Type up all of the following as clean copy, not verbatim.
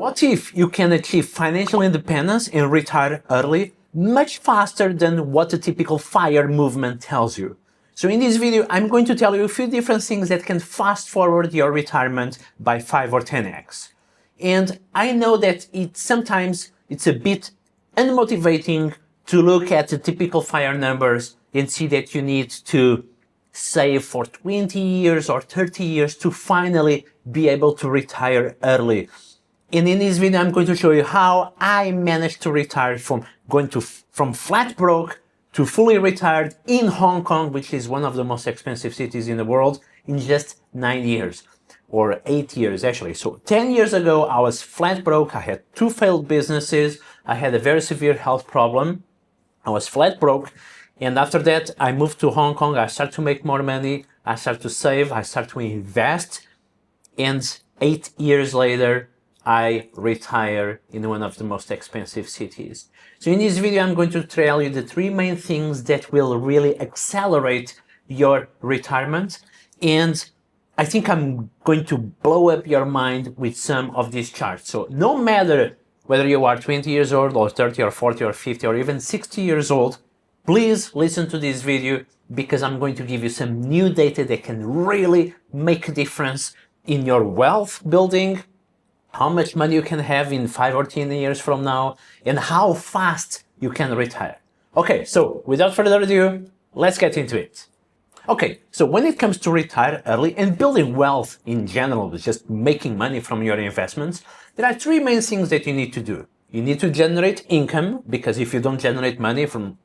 What if you can achieve financial independence and retire early much faster than what the typical FIRE movement tells you? So in this video, I'm going to tell you a few different things that can fast forward your retirement by 5 or 10x. And I know that sometimes it's a bit unmotivating to look at the typical FIRE numbers and see that you need to save for 20 years or 30 years to finally be able to retire early. And in this video, I'm going to show you how I managed to retire from from flat broke to fully retired in Hong Kong, which is one of the most expensive cities in the world, in just 9 years or 8 years actually. So 10 years ago, I was flat broke. I had 2 failed businesses. I had a very severe health problem. I was flat broke. And after that, I moved to Hong Kong. I started to make more money. I started to save. I started to invest. And 8 years later, I retire in one of the most expensive cities. So in this video, I'm going to tell you the 3 main things that will really accelerate your retirement. And I think I'm going to blow up your mind with some of these charts. So no matter whether you are 20 years old or 30 or 40 or 50 or even 60 years old, please listen to this video because I'm going to give you some new data that can really make a difference in your wealth building, how much money you can have in 5 or 10 years from now, and how fast you can retire. Okay, so without further ado, let's get into it. Okay, so when it comes to retire early and building wealth in general, just making money from your investments, there are 3 main things that you need to do. You need to generate income, because if you don't generate money, from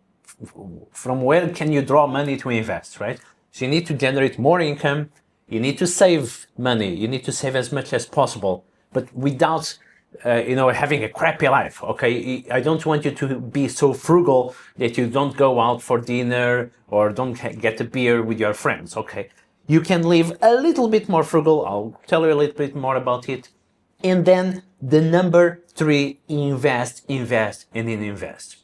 where can you draw money to invest, right? So you need to generate more income, you need to save money, you need to save as much as possible, but without, having a crappy life, okay? I don't want you to be so frugal that you don't go out for dinner or don't get a beer with your friends, okay? You can live a little bit more frugal. I'll tell you a little bit more about it. And then the number 3, invest, invest, and then invest.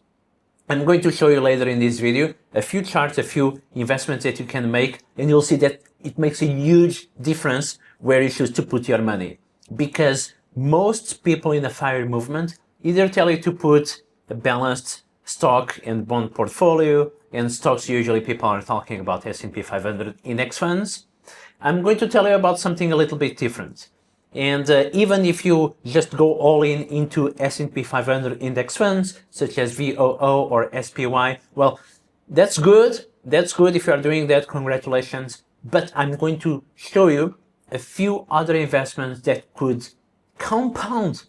I'm going to show you later in this video a few charts, a few investments that you can make, and you'll see that it makes a huge difference where you choose to put your money. Because most people in the FIRE movement either tell you to put a balanced stock and bond portfolio, and stocks usually people are talking about S&P 500 index funds. I'm going to tell you about something a little bit different. And even if you just go all in into S&P 500 index funds, such as VOO or SPY, well, that's good. That's good if you are doing that, congratulations. But I'm going to show you a few other investments that could compound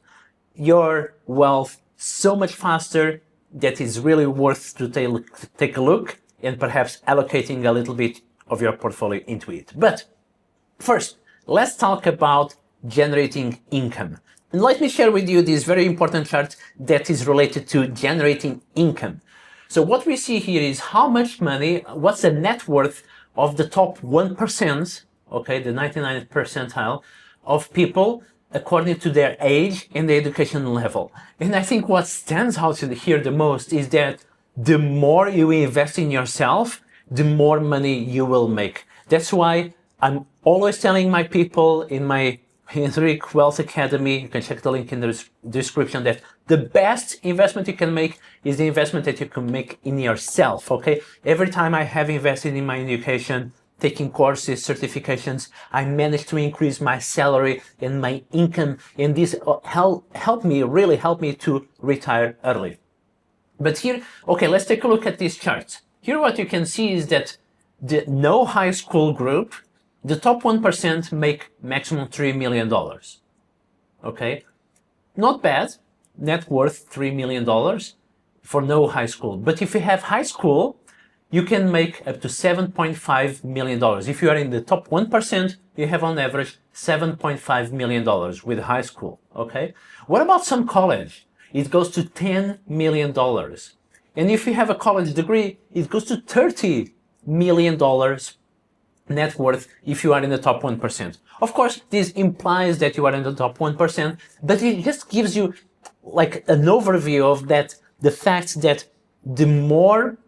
your wealth so much faster that is really worth to take a look and perhaps allocating a little bit of your portfolio into it. But first, let's talk about generating income. And let me share with you this very important chart that is related to generating income. So what we see here is how much money, what's the net worth of the top 1%, okay, the 99th percentile of people according to their age and the education level. And I think what stands out here the most is that the more you invest in yourself, the more money you will make. That's why I'm always telling my people in my Henrik Wealth Academy, you can check the link in the description, that the best investment you can make is the investment that you can make in yourself, okay? Every time I have invested in my education, taking courses, certifications, I managed to increase my salary and my income, and this really helped me to retire early. But here, okay, let's take a look at these charts. Here what you can see is that the no high school group, the top 1% make maximum $3 million, okay? Not bad, net worth $3 million for no high school. But if you have high school, you can make up to $7.5 million. If you are in the top 1%, you have on average $7.5 million with high school, okay? What about some college? It goes to $10 million. And if you have a college degree, it goes to $30 million net worth if you are in the top 1%. Of course, this implies that you are in the top 1%, but it just gives you like an overview of that, the fact that the more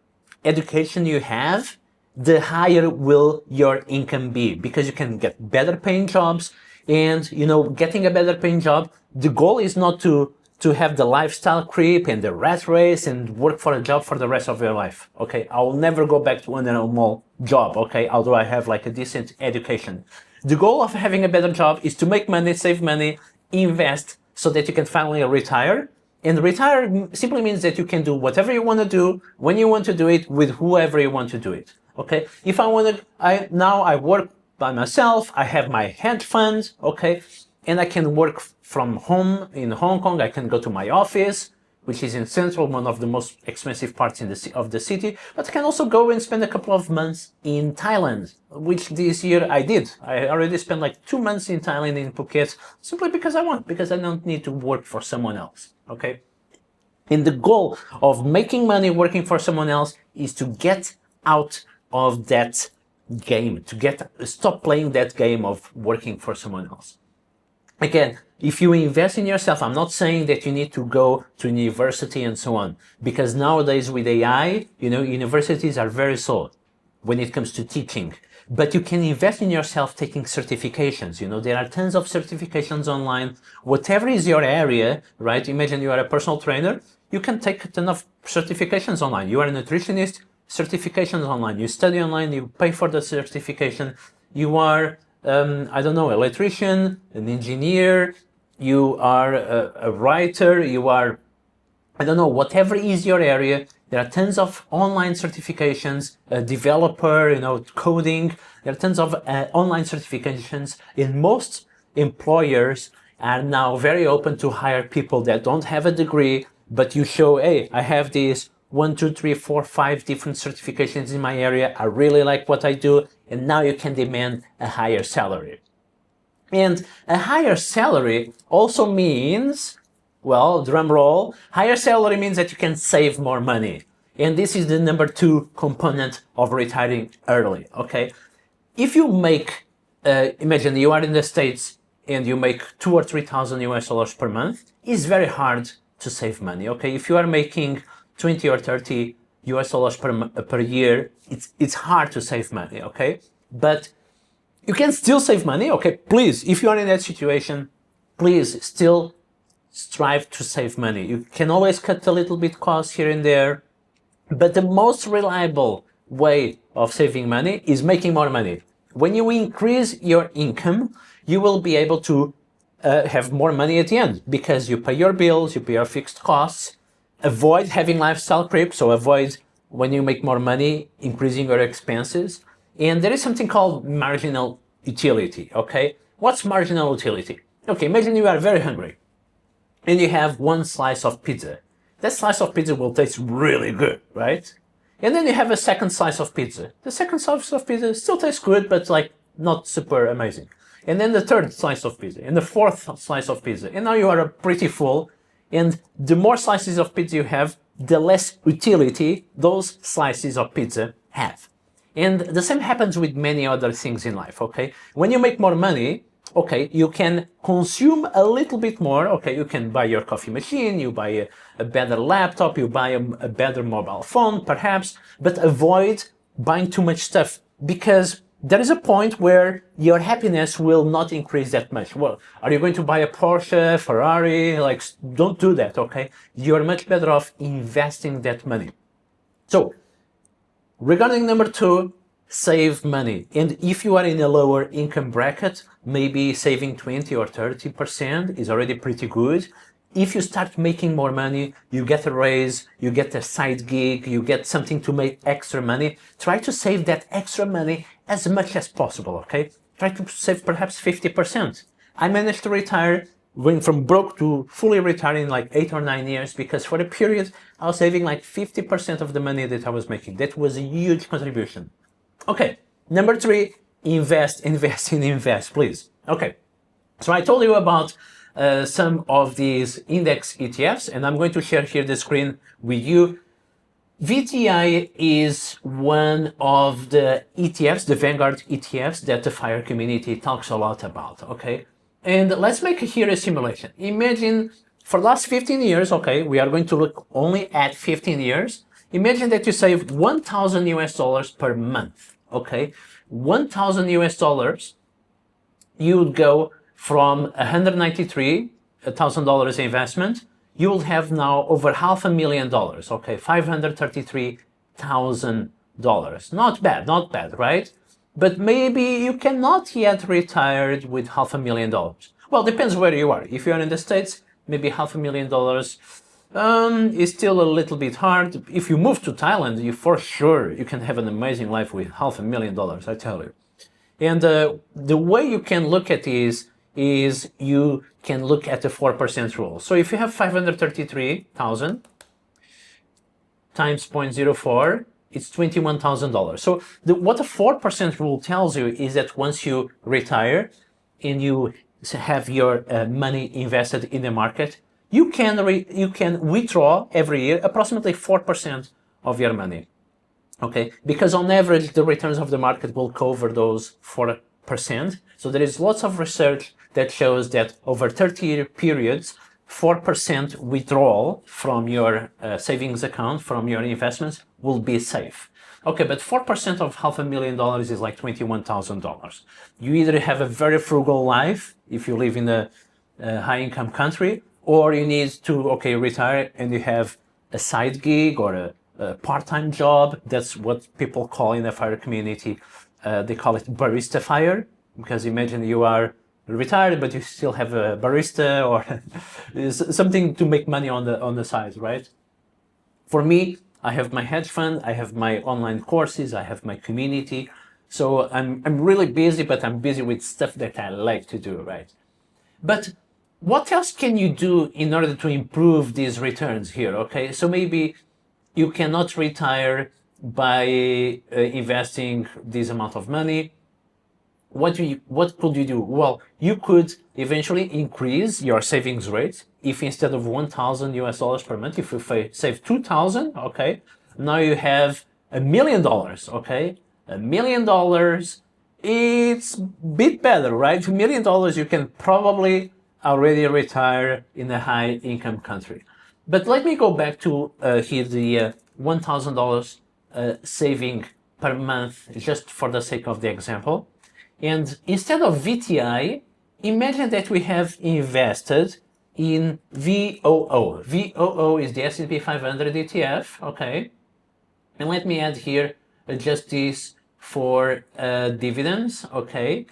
education you have, the higher will your income be, because you can get better paying jobs, and, you know, getting a better paying job. The goal is not to have the lifestyle creep and the rat race and work for a job for the rest of your life. Okay, I will never go back to a normal job. Okay, although I have like a decent education. The goal of having a better job is to make money, save money, invest so that you can finally retire. And retire simply means that you can do whatever you want to do, when you want to do it, with whoever you want to do it. Okay, if I want to, I work by myself, I have my hedge fund, okay, and I can work from home in Hong Kong. I can go to my office, which is in Central, one of the most expensive parts of the city, but I can also go and spend a couple of months in Thailand, which this year I did. I already spent like 2 months in Thailand, in Phuket, simply because I want, because I don't need to work for someone else, okay? And the goal of making money working for someone else is to get out of that game, to stop playing that game of working for someone else. Again, if you invest in yourself, I'm not saying that you need to go to university and so on, because nowadays with AI, you know, universities are very slow when it comes to teaching. But you can invest in yourself taking certifications. You know, there are tons of certifications online. Whatever is your area, right? Imagine you are a personal trainer. You can take a ton of certifications online. You are a nutritionist, certifications online. You study online, you pay for the certification. You are, I don't know, electrician, an engineer, you are a writer, you are, I don't know, whatever is your area. There are tons of online certifications, a developer, you know, coding. There are tons of online certifications. And most employers are now very open to hire people that don't have a degree, but you show, hey, I have these 1, 2, 3, 4, 5 different certifications in my area. I really like what I do. And now you can demand a higher salary. And a higher salary also means, well, drum roll, higher salary means that you can save more money. And this is the number 2 component of retiring early, okay? If you make, imagine you are in the States and you make 2,000 or 3,000 US dollars per month, it's very hard to save money, okay? If you are making 20 or 30 US dollars per year, it's hard to save money, okay? But you can still save money, okay? Please, if you are in that situation, please still strive to save money. You can always cut a little bit costs here and there, but the most reliable way of saving money is making more money. When you increase your income, you will be able to have more money at the end because you pay your bills, you pay your fixed costs, avoid having lifestyle creep, so avoid when you make more money, increasing your expenses. And there is something called marginal utility, okay? What's marginal utility? Okay, imagine you are very hungry and you have one slice of pizza. That slice of pizza will taste really good, right? And then you have a second slice of pizza. The second slice of pizza still tastes good, but like not super amazing. And then the third slice of pizza and the fourth slice of pizza. And now you are pretty full. And the more slices of pizza you have, the less utility those slices of pizza have. And the same happens with many other things in life, okay? When you make more money, okay, you can consume a little bit more, okay? You can buy your coffee machine, you buy a better laptop, you buy a better mobile phone, perhaps, but avoid buying too much stuff because there is a point where your happiness will not increase that much. Well, are you going to buy a Porsche, Ferrari? Like, don't do that, okay? You're much better off investing that money. So, regarding number 2, save money. And if you are in a lower income bracket, maybe saving 20 or 30% is already pretty good. If you start making more money, you get a raise, you get a side gig, you get something to make extra money, try to save that extra money as much as possible, okay? Try to save perhaps 50%. I managed to retire, went from broke to fully retired in like 8 or 9 years because for a period I was saving like 50% of the money that I was making. That was a huge contribution. Okay, number 3, invest, please. Okay, so I told you about some of these index ETFs, and I'm going to share here the screen with you. VTI is one of the ETFs, the Vanguard ETFs that the FIRE community talks a lot about, okay? And let's make here a simulation. Imagine for the last 15 years, okay, we are going to look only at 15 years. Imagine that you save 1,000 US dollars per month, okay? 1,000 US dollars, you would go from $193,000 investment, you will have now over $500,000, okay, $533,000. Not bad, right? But maybe you cannot yet retire with $500,000. Well, depends where you are. If you're in the States, maybe $500,000 is still a little bit hard. If you move to Thailand, you for sure you can have an amazing life with $500,000, I tell you. And the way you can look at this is you can look at the 4% rule. So if you have 533,000 times 0.04, it's $21,000. So what the 4% rule tells you is that once you retire and you have your money invested in the market, you can withdraw every year approximately 4% of your money. Okay, because on average the returns of the market will cover those 4%. So there is lots of research that shows that over 30-year periods, 4% withdrawal from your savings account, from your investments, will be safe. Okay, but 4% of $500,000 is like $21,000. You either have a very frugal life if you live in a high-income country, or you need to, okay, retire and you have a side gig or a part-time job. That's what people call in the FIRE community. They call it barista FIRE, because imagine you are retired, but you still have a barista or something to make money on the side, right? For me, I have my hedge fund, I have my online courses, I have my community. So I'm really busy, but I'm busy with stuff that I like to do, right? But what else can you do in order to improve these returns here, okay? So maybe you cannot retire by investing this amount of money. What could you do? Well, you could eventually increase your savings rate. If instead of $1,000 per month, if you save $2,000, okay, now you have $1 million, okay? $1 million, it's a bit better, right? $1 million, you can probably already retire in a high income country. But let me go back to here the $1,000 saving per month, just for the sake of the example. And instead of VTI, imagine that we have invested in VOO. VOO is the S&P 500 ETF, okay? And let me add here just this for dividends, okay?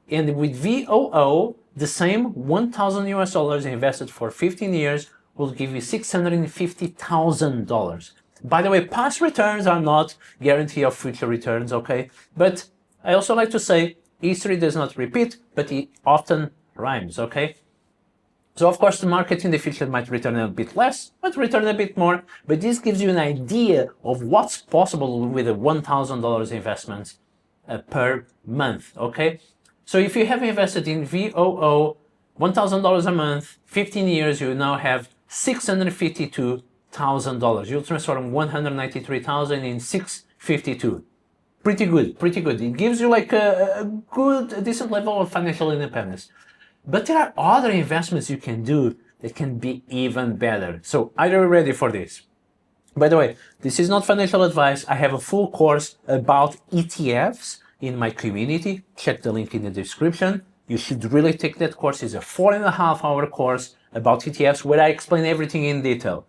And with VOO, the same $1,000 invested for 15 years will give you $650,000. By the way, past returns are not guarantee of future returns, okay? But I also like to say history does not repeat, but it often rhymes, okay? So of course the market in the future might return a bit less, might return a bit more, but this gives you an idea of what's possible with a $1,000 investment per month, okay? So if you have invested in VOO, $1,000 a month, 15 years, you now have $652,000. You'll transform 193,000 in 652. Pretty good, pretty good. It gives you like a decent level of financial independence. But there are other investments you can do that can be even better. So are you ready for this? By the way, this is not financial advice. I have a full course about ETFs in my community. Check the link in the description. You should really take that course. It's a 4.5-hour course about ETFs where I explain everything in detail.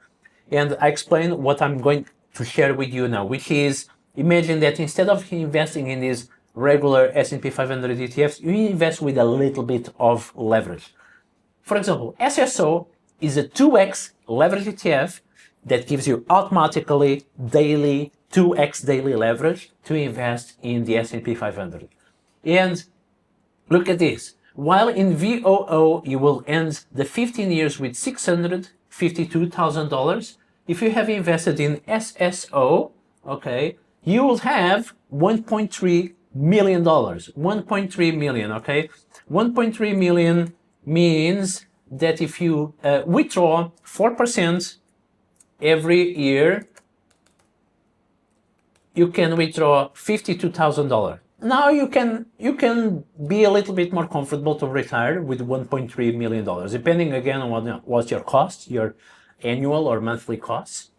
And I explain what I'm going to share with you now, which is, imagine that instead of investing in these regular S&P 500 ETFs, you invest with a little bit of leverage. For example, SSO is a 2x leverage ETF that gives you automatically daily 2x daily leverage to invest in the S&P 500. And look at this. While in VOO you will end the 15 years with $652,000, if you have invested in SSO, okay, you will have $1.3 million. 1.3 million, okay? 1.3 million means that if you withdraw 4% every year, you can withdraw $52,000. Now you can be a little bit more comfortable to retire with $1.3 million, depending again on what's your cost, your annual or monthly costs.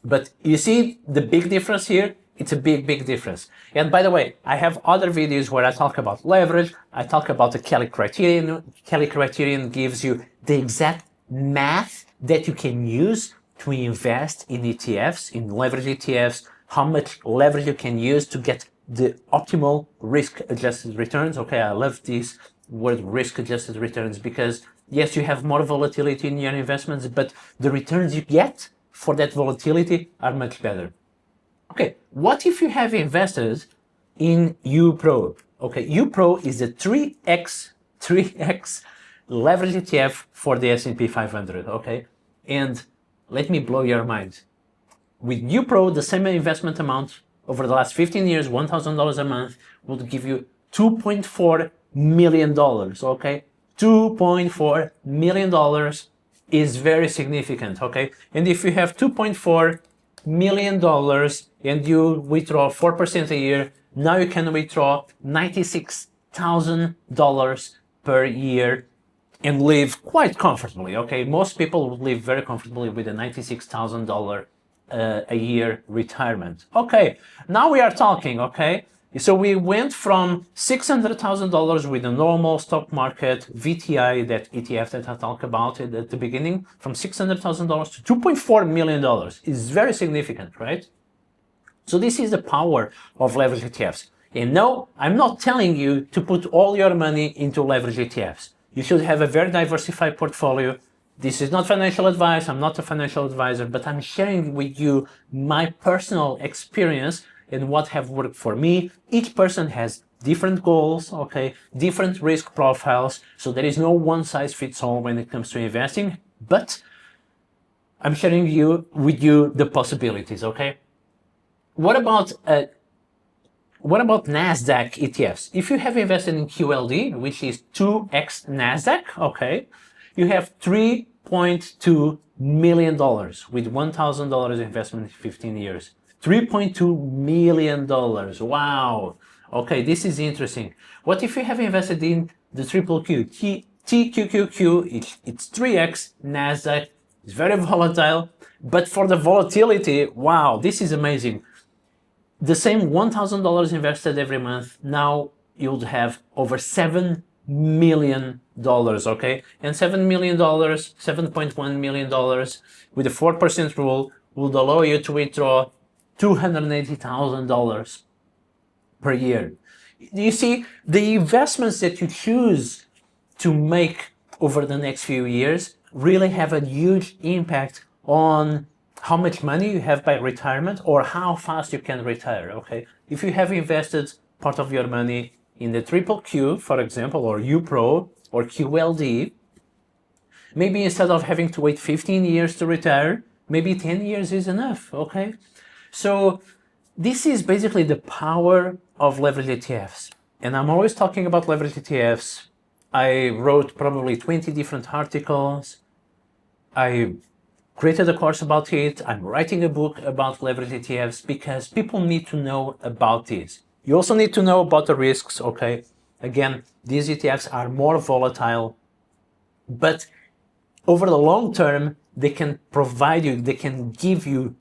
But you see the big difference here It's a big difference. And by the way, I have other videos where I talk about leverage. I talk about the Kelly criterion. Kelly criterion gives you the exact math that you can use to invest in ETFs, in leverage ETFs, how much leverage you can use to get the optimal risk-adjusted returns. Okay, I love this word risk-adjusted returns because yes, you have more volatility in your investments, but the returns you get for that volatility are much better. Okay, what if you have invested in UPRO? Okay, UPRO is a 3x leverage ETF for the S&P 500, okay? And let me blow your mind. With UPRO, the same investment amount over the last 15 years, $1,000 a month, would give you $2.4 million, okay? $2.4 million is very significant, okay? And if you have $2.4 million and you withdraw 4% a year, now you can withdraw $96,000 per year and live quite comfortably, okay? Most people would live very comfortably with a $96,000 a year retirement. Okay, now we are talking, okay? So we went from $600,000 with a normal stock market VTI, that ETF that I talked about at the beginning, from $600,000 to $2.4 million is very significant, right? So this is the power of leverage ETFs. And no, I'm not telling you to put all your money into leverage ETFs. You should have a very diversified portfolio. This is not financial advice. I'm not a financial advisor, but I'm sharing with you my personal experience and what have worked for me. Each person has different goals, okay, different risk profiles. So there is no one size fits all when it comes to investing, but I'm sharing with you the possibilities, okay? What about NASDAQ ETFs? If you have invested in QLD, which is 2x NASDAQ, okay, you have $3.2 million with $1,000 investment in 15 years. $3.2 million. Wow. Okay, this is interesting. What if you have invested in the triple Q? TQQQ, it's 3x NASDAQ. It's very volatile, but for the volatility, wow, this is amazing. The same $1,000 invested every month, now you'll have over $7 million, okay? And $7 million, $7.1 million with the 4% rule would allow you to withdraw $280,000 per year. You see, the investments that you choose to make over the next few years really have a huge impact on how much money you have by retirement or how fast you can retire, okay? If you have invested part of your money in the triple Q, for example, or UPRO or QLD, maybe instead of having to wait 15 years to retire, maybe 10 years is enough, okay? So this is basically the power of leverage ETFs. And I'm always talking about leverage ETFs. I wrote probably 20 different articles. I created a course about it. I'm writing a book about leverage ETFs because people need to know about this. You also need to know about the risks, okay? Again, these ETFs are more volatile, but over the long term, they can provide you, they can give you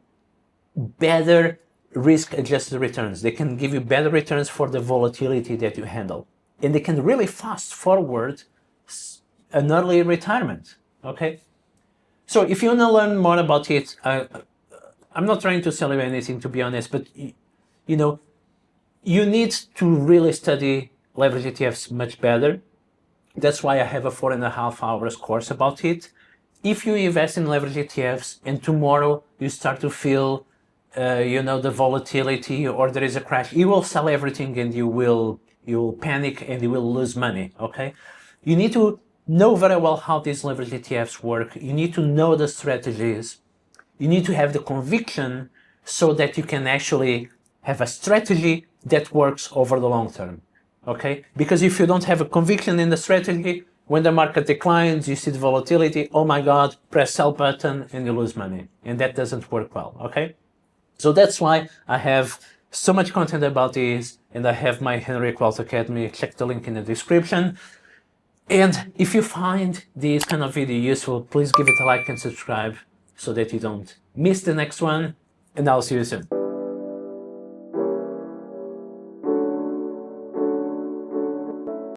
better risk-adjusted returns. They can give you better returns for the volatility that you handle. And they can really fast forward an early retirement, okay? So if you want to learn more about it, I'm not trying to sell you anything, to be honest, but you know, you need to really study leverage ETFs much better. That's why I have a 4.5 hours course about it. If you invest in leverage ETFs and tomorrow you start to feel, the volatility or there is a crash, you will sell everything and you will panic and you will lose money, okay? You need to know very well how these leverage ETFs work. You need to know the strategies. You need to have the conviction so that you can actually have a strategy that works over the long term, okay? Because if you don't have a conviction in the strategy, when the market declines, you see the volatility, oh my God, press sell button and you lose money. And that doesn't work well, okay? So that's why I have so much content about this, and I have my Henry Wealth Academy. Check the link in the description. And if you find this kind of video useful, please give it a like and subscribe so that you don't miss the next one. And I'll see you soon.